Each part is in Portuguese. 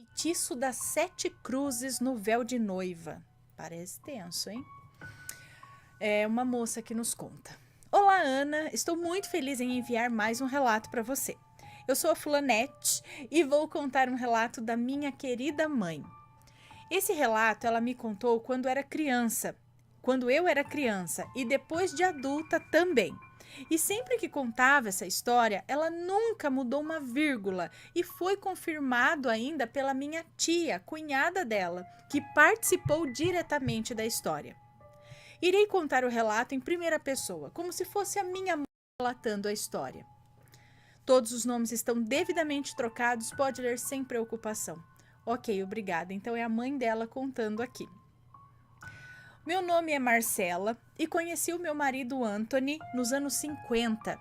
Feitiço das 7 cruzes no véu de noiva. Parece tenso, hein? É uma moça que nos conta. Olá, Ana. Estou muito feliz em enviar mais um relato para você. Eu sou a Fulanete e vou contar um relato da minha querida mãe. Esse relato ela me contou quando eu era criança e depois de adulta também. E sempre que contava essa história, ela nunca mudou uma vírgula e foi confirmado ainda pela minha tia, cunhada dela, que participou diretamente da história. Irei contar o relato em primeira pessoa, como se fosse a minha mãe relatando a história. Todos os nomes estão devidamente trocados, pode ler sem preocupação. Ok, obrigada. Então é a mãe dela contando aqui. Meu nome é Marcela e conheci o meu marido Anthony nos anos 50.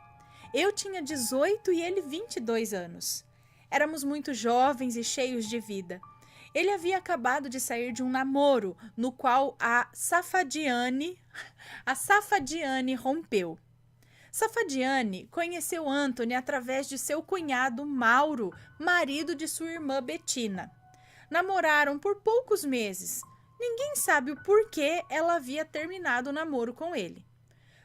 Eu tinha 18 e ele 22 anos. Éramos muito jovens e cheios de vida. Ele havia acabado de sair de um namoro no qual a Safadiane rompeu. Safadiane conheceu Anthony através de seu cunhado Mauro, marido de sua irmã Bettina. Namoraram por poucos meses. Ninguém sabe o porquê ela havia terminado o namoro com ele.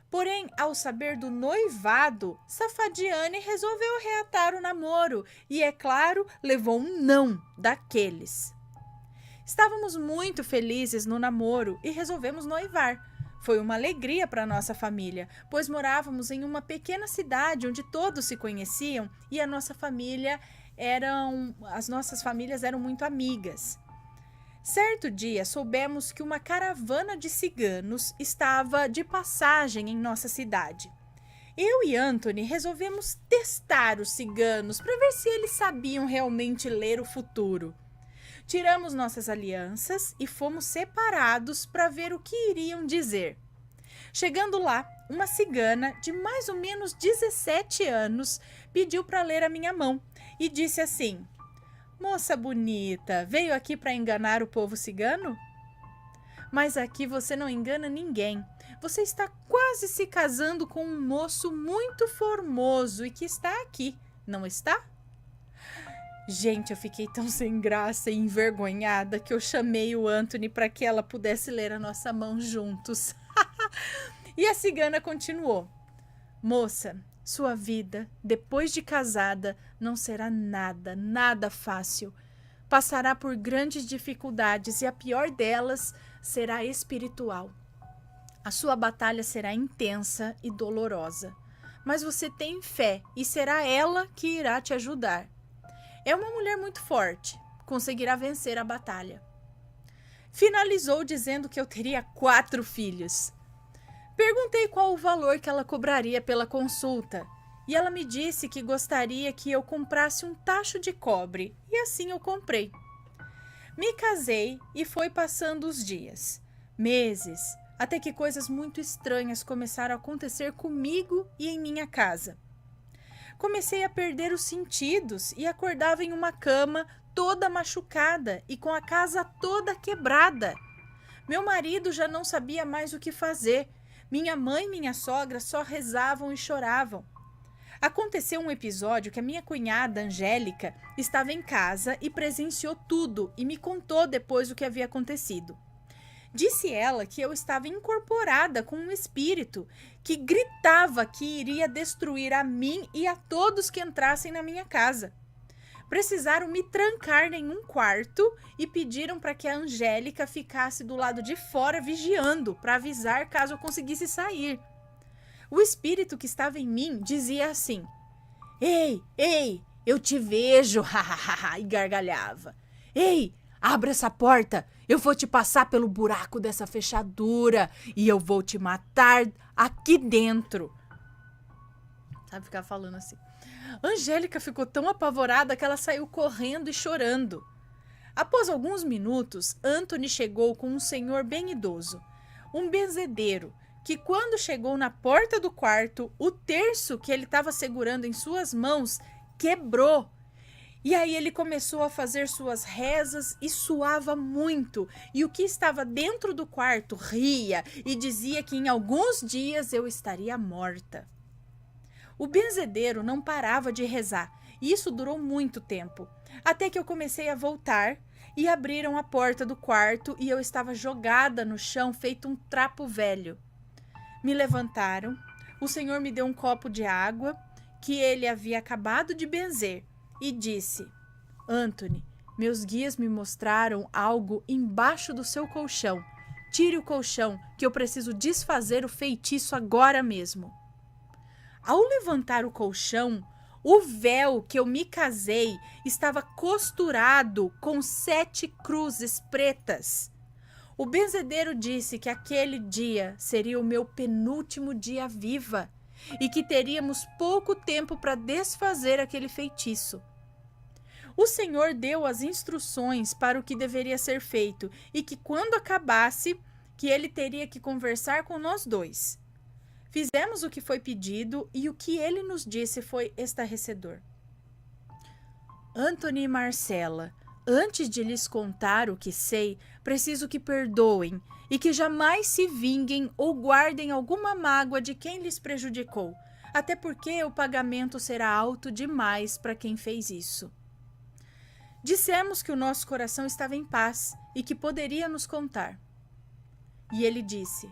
Porém, ao saber do noivado, Safadiane resolveu reatar o namoro e, é claro, levou um não daqueles. Estávamos muito felizes no namoro e resolvemos noivar. Foi uma alegria para nossa família, pois morávamos em uma pequena cidade onde todos se conheciam e as nossas famílias eram muito amigas. Certo dia, soubemos que uma caravana de ciganos estava de passagem em nossa cidade. Eu e Anthony resolvemos testar os ciganos para ver se eles sabiam realmente ler o futuro. Tiramos nossas alianças e fomos separados para ver o que iriam dizer. Chegando lá, uma cigana de mais ou menos 17 anos pediu para ler a minha mão e disse assim: Moça bonita, veio aqui para enganar o povo cigano? Mas aqui você não engana ninguém. Você está quase se casando com um moço muito formoso e que está aqui, não está? Gente, eu fiquei tão sem graça e envergonhada que eu chamei o Anthony para que ela pudesse ler a nossa mão juntos. E a cigana continuou: Moça, sua vida, depois de casada, não será nada fácil. Passará por grandes dificuldades e a pior delas será espiritual. A sua batalha será intensa e dolorosa, mas você tem fé e será ela que irá te ajudar. É uma mulher muito forte, conseguirá vencer a batalha. Finalizou dizendo que eu teria 4 filhos. Perguntei qual o valor que ela cobraria pela consulta e ela me disse que gostaria que eu comprasse um tacho de cobre e assim eu comprei. Me casei e foi passando os dias, meses, até que coisas muito estranhas começaram a acontecer comigo e em minha casa. Comecei a perder os sentidos e acordava em uma cama toda machucada e com a casa toda quebrada. Meu marido já não sabia mais o que fazer. Minha mãe e minha sogra só rezavam e choravam. Aconteceu um episódio que a minha cunhada, Angélica, estava em casa e presenciou tudo e me contou depois o que havia acontecido. Disse ela que eu estava incorporada com um espírito que gritava que iria destruir a mim e a todos que entrassem na minha casa. Precisaram me trancar em um quarto e pediram para que a Angélica ficasse do lado de fora vigiando para avisar caso eu conseguisse sair. O espírito que estava em mim dizia assim: Ei, eu te vejo, e gargalhava. Ei, abra essa porta, eu vou te passar pelo buraco dessa fechadura e eu vou te matar aqui dentro. Sabe ficar falando assim. Angélica ficou tão apavorada que ela saiu correndo e chorando. Após alguns minutos, Anthony chegou com um senhor bem idoso, um benzedeiro, que quando chegou na porta do quarto, o terço que ele estava segurando em suas mãos quebrou. E aí ele começou a fazer suas rezas e suava muito. E o que estava dentro do quarto ria e dizia que em alguns dias eu estaria morta. O benzedeiro não parava de rezar E isso durou muito tempo, até que eu comecei a voltar e abriram a porta do quarto e eu estava jogada no chão feito um trapo velho. Me levantaram, o Senhor me deu um copo de água que ele havia acabado de benzer e disse: Anthony, meus guias me mostraram algo embaixo do seu colchão. Tire o colchão, que eu preciso desfazer o feitiço agora mesmo. Ao levantar o colchão, o véu que eu me casei estava costurado com 7 cruzes pretas. O benzedeiro disse que aquele dia seria o meu penúltimo dia viva e que teríamos pouco tempo para desfazer aquele feitiço. O Senhor deu as instruções para o que deveria ser feito e que quando acabasse, que ele teria que conversar com nós dois. Fizemos o que foi pedido e o que ele nos disse foi estarrecedor. Anthony e Marcela, antes de lhes contar o que sei, preciso que perdoem e que jamais se vinguem ou guardem alguma mágoa de quem lhes prejudicou, até porque o pagamento será alto demais para quem fez isso. Dissemos que o nosso coração estava em paz e que poderia nos contar. E ele disse: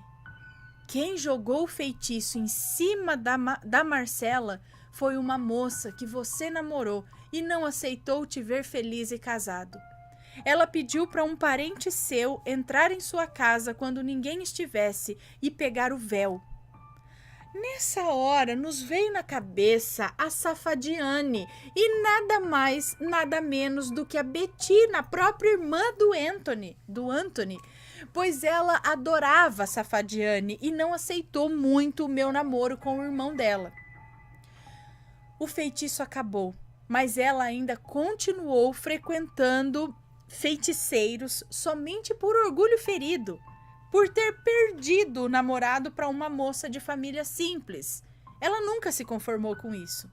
quem jogou o feitiço em cima da Marcela foi uma moça que você namorou e não aceitou te ver feliz e casado. Ela pediu para um parente seu entrar em sua casa quando ninguém estivesse e pegar o véu. Nessa hora nos veio na cabeça a Safadiane e nada mais, nada menos do que a Bettina, a própria irmã do Anthony, pois ela adorava a Safadiane e não aceitou muito o meu namoro com o irmão dela. O feitiço acabou, mas ela ainda continuou frequentando feiticeiros somente por orgulho ferido, por ter perdido o namorado para uma moça de família simples. Ela nunca se conformou com isso.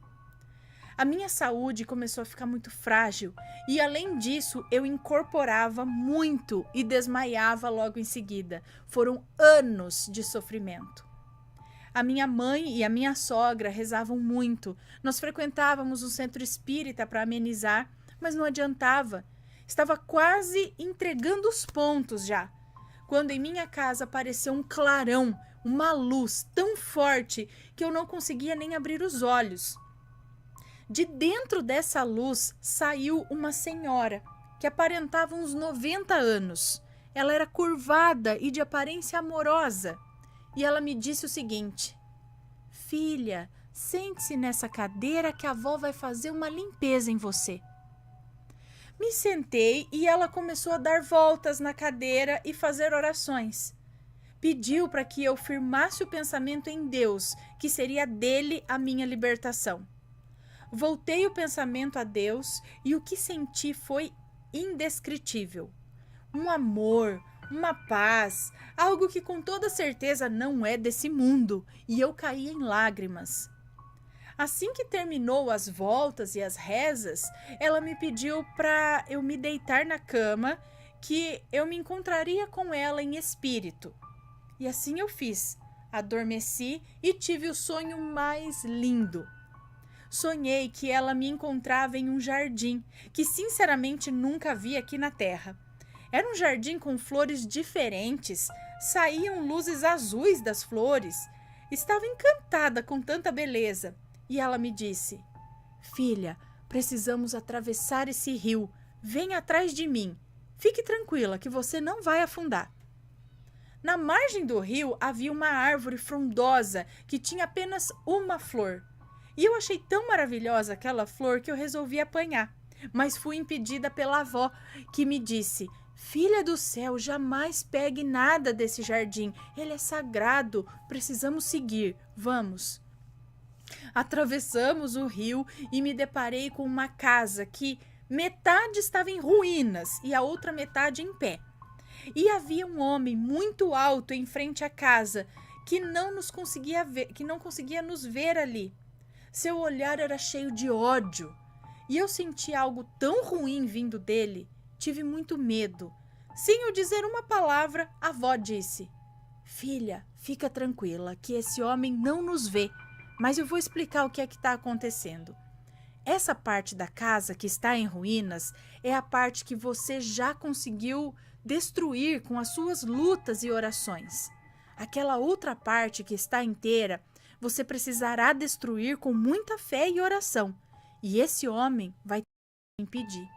A minha saúde começou a ficar muito frágil e, além disso, eu incorporava muito e desmaiava logo em seguida. Foram anos de sofrimento. A minha mãe e a minha sogra rezavam muito. Nós frequentávamos um centro espírita para amenizar, mas não adiantava. Estava quase entregando os pontos já, quando em minha casa apareceu um clarão, uma luz tão forte que eu não conseguia nem abrir os olhos. De dentro dessa luz saiu uma senhora que aparentava uns 90 anos. Ela era curvada e de aparência amorosa. E ela me disse o seguinte: filha, sente-se nessa cadeira que a avó vai fazer uma limpeza em você. Me sentei e ela começou a dar voltas na cadeira e fazer orações. Pediu para que eu firmasse o pensamento em Deus, que seria dele a minha libertação. Voltei o pensamento a Deus e o que senti foi indescritível. Um amor, uma paz, algo que com toda certeza não é desse mundo, e eu caí em lágrimas. Assim que terminou as voltas e as rezas, ela me pediu para eu me deitar na cama, que eu me encontraria com ela em espírito. E assim eu fiz. Adormeci e tive o sonho mais lindo. Sonhei que ela me encontrava em um jardim, que sinceramente nunca vi aqui na Terra. Era um jardim com flores diferentes, saíam luzes azuis das flores. Estava encantada com tanta beleza. E ela me disse: filha, precisamos atravessar esse rio. Vem atrás de mim. Fique tranquila que você não vai afundar. Na margem do rio havia uma árvore frondosa que tinha apenas uma flor. E eu achei tão maravilhosa aquela flor que eu resolvi apanhar. Mas fui impedida pela avó, que me disse: filha do céu, jamais pegue nada desse jardim. Ele é sagrado. Precisamos seguir. Vamos. Atravessamos o rio e me deparei com uma casa que metade estava em ruínas e a outra metade em pé. E havia um homem muito alto em frente à casa que não conseguia nos ver ali. Seu olhar era cheio de ódio e eu senti algo tão ruim vindo dele. Tive muito medo. Sem eu dizer uma palavra, a avó disse: filha, fica tranquila que esse homem não nos vê, mas eu vou explicar o que é que está acontecendo. Essa parte da casa que está em ruínas é a parte que você já conseguiu destruir com as suas lutas e orações. Aquela outra parte que está inteira, você precisará destruir com muita fé e oração. E esse homem vai impedir.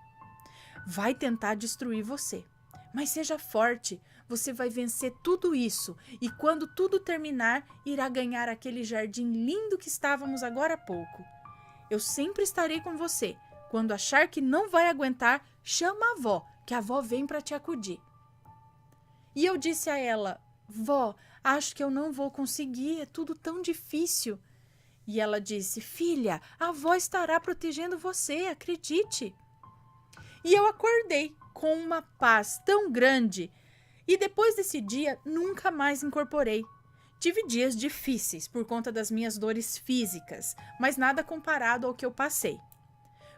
Vai tentar destruir você. Mas seja forte, você vai vencer tudo isso e quando tudo terminar, irá ganhar aquele jardim lindo que estávamos agora há pouco. Eu sempre estarei com você. Quando achar que não vai aguentar, chama a avó, que a avó vem para te acudir. E eu disse a ela: vó, acho que eu não vou conseguir, é tudo tão difícil. E ela disse: filha, a avó estará protegendo você, acredite. E eu acordei com uma paz tão grande e depois desse dia nunca mais incorporei. Tive dias difíceis por conta das minhas dores físicas, mas nada comparado ao que eu passei.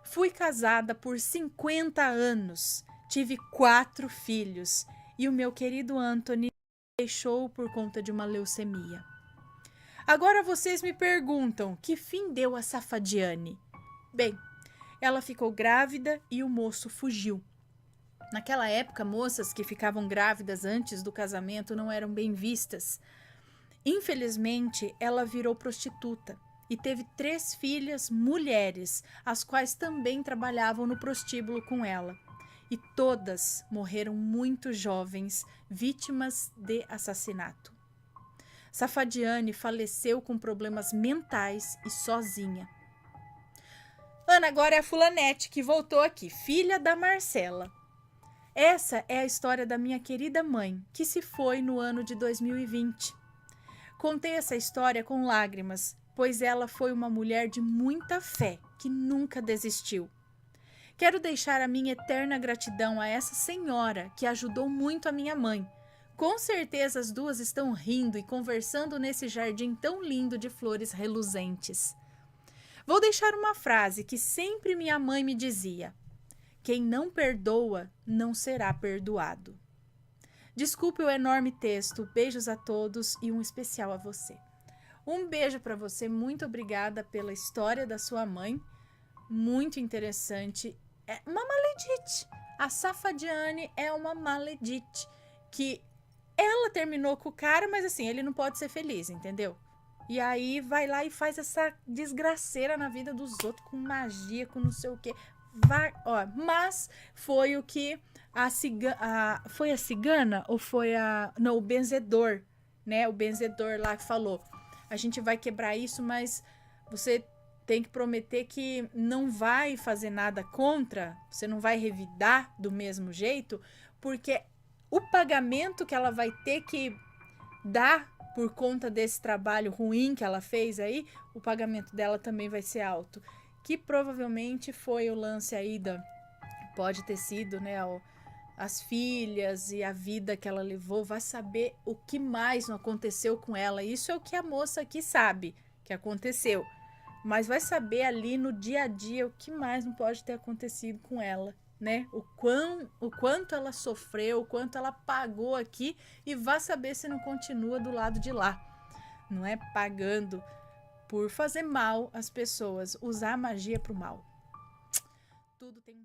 Fui casada por 50 anos, tive 4 filhos e o meu querido Anthony me deixou por conta de uma leucemia. Agora vocês me perguntam, que fim deu a Safadiane? Bem, ela ficou grávida e o moço fugiu. Naquela época, moças que ficavam grávidas antes do casamento não eram bem vistas. Infelizmente, ela virou prostituta e teve 3 filhas mulheres, as quais também trabalhavam no prostíbulo com ela. E todas morreram muito jovens, vítimas de assassinato. Safadiane faleceu com problemas mentais e sozinha. Ana agora é a fulanete que voltou aqui, filha da Marcela. Essa é a história da minha querida mãe, que se foi no ano de 2020. Contei essa história com lágrimas, pois ela foi uma mulher de muita fé, que nunca desistiu. Quero deixar a minha eterna gratidão a essa senhora que ajudou muito a minha mãe. Com certeza as duas estão rindo e conversando nesse jardim tão lindo de flores reluzentes. Vou deixar uma frase que sempre minha mãe me dizia: quem não perdoa não será perdoado. Desculpe o enorme texto, beijos a todos e um especial a você. Um beijo para você, muito obrigada pela história da sua mãe, muito interessante. É uma maledite, a Safadiane é uma maledite, que ela terminou com o cara, mas assim, ele não pode ser feliz, entendeu? E aí vai lá e faz essa desgraceira na vida dos outros com magia, com não sei o quê. Mas foi o que foi a cigana ou foi o benzedor, né? O benzedor lá que falou: a gente vai quebrar isso, mas você tem que prometer que não vai fazer nada contra, você não vai revidar do mesmo jeito, porque o pagamento que ela vai ter que dar por conta desse trabalho ruim que ela fez aí, o pagamento dela também vai ser alto. Que provavelmente foi o lance aí pode ter sido, né, as filhas e a vida que ela levou, vai saber o que mais não aconteceu com ela. Isso é o que a moça aqui sabe que aconteceu, mas vai saber ali no dia a dia o que mais não pode ter acontecido com ela, né? O quanto ela sofreu, o quanto ela pagou aqui, e vai saber se não continua do lado de lá, não é? Pagando por fazer mal às pessoas, usar a magia pro mal. Tudo tem um